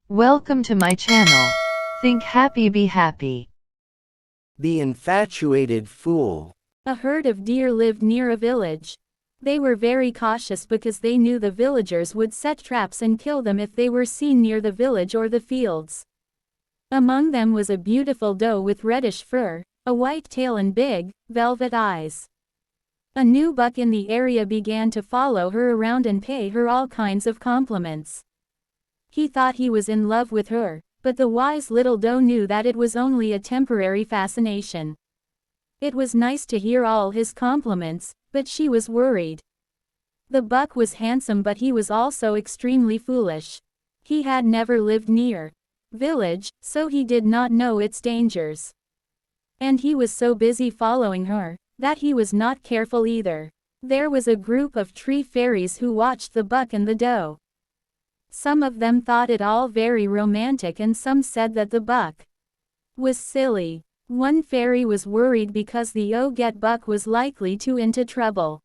Welcome to my channel. Think happy, be happy. The Infatuated Fool. A herd of deer lived near a village. They were very cautious because they knew the villagers would set traps and kill them if they were seen near the village or the fields. Among them was a beautiful doe with reddish fur, a white tail and big, velvet eyes. A new buck in the area began to follow her around and pay her all kinds of compliments. He thought he was in love with her, but the wise little doe knew that it was only a temporary fascination. It was nice to hear all his compliments, but she was worried. The buck was handsome, but he was also extremely foolish. He had never lived near village, so he did not know its dangers. And he was so busy following her, that he was not careful either. There was a group of tree fairies who watched the buck and the doe. Some of them thought it all very romantic and some said that the buck was silly. One fairy was worried because the buck was likely to into trouble.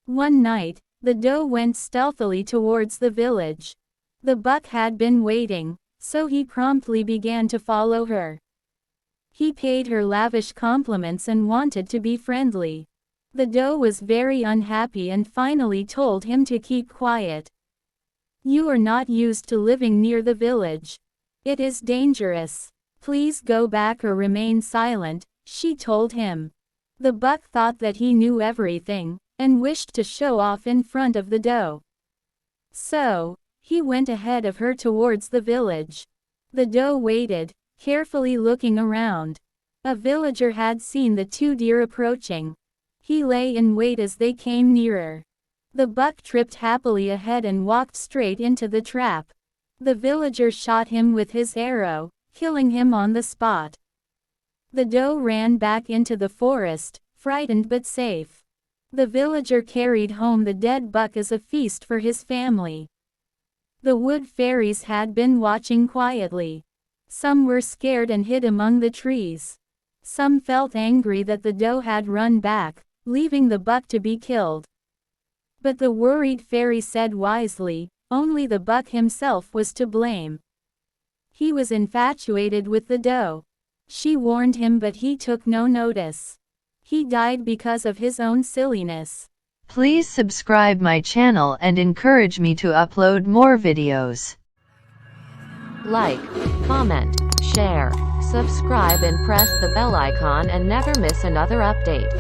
One night, the doe went stealthily towards the village. The buck had been waiting, so he promptly began to follow her. He paid her lavish compliments and wanted to be friendly. The doe was very unhappy and finally told him to keep quiet. "You are not used to living near the village. It is dangerous. Please go back or remain silent," she told him. The buck thought that he knew everything, and wished to show off in front of the doe. So, he went ahead of her towards the village. The doe waited, carefully looking around. A villager had seen the two deer approaching. He lay in wait as they came nearer. The buck tripped happily ahead and walked straight into the trap. The villager shot him with his arrow, killing him on the spot. The doe ran back into the forest, frightened but safe. The villager carried home the dead buck as a feast for his family. The wood fairies had been watching quietly. Some were scared and hid among the trees. Some felt angry that the doe had run back, leaving the buck to be killed. But the worried fairy said wisely, only the buck himself was to blame. He was infatuated with the doe. She warned him, but he took no notice. He died because of his own silliness. Please subscribe my channel and encourage me to upload more videos. Like, comment, share, subscribe and press the bell icon and never miss another update.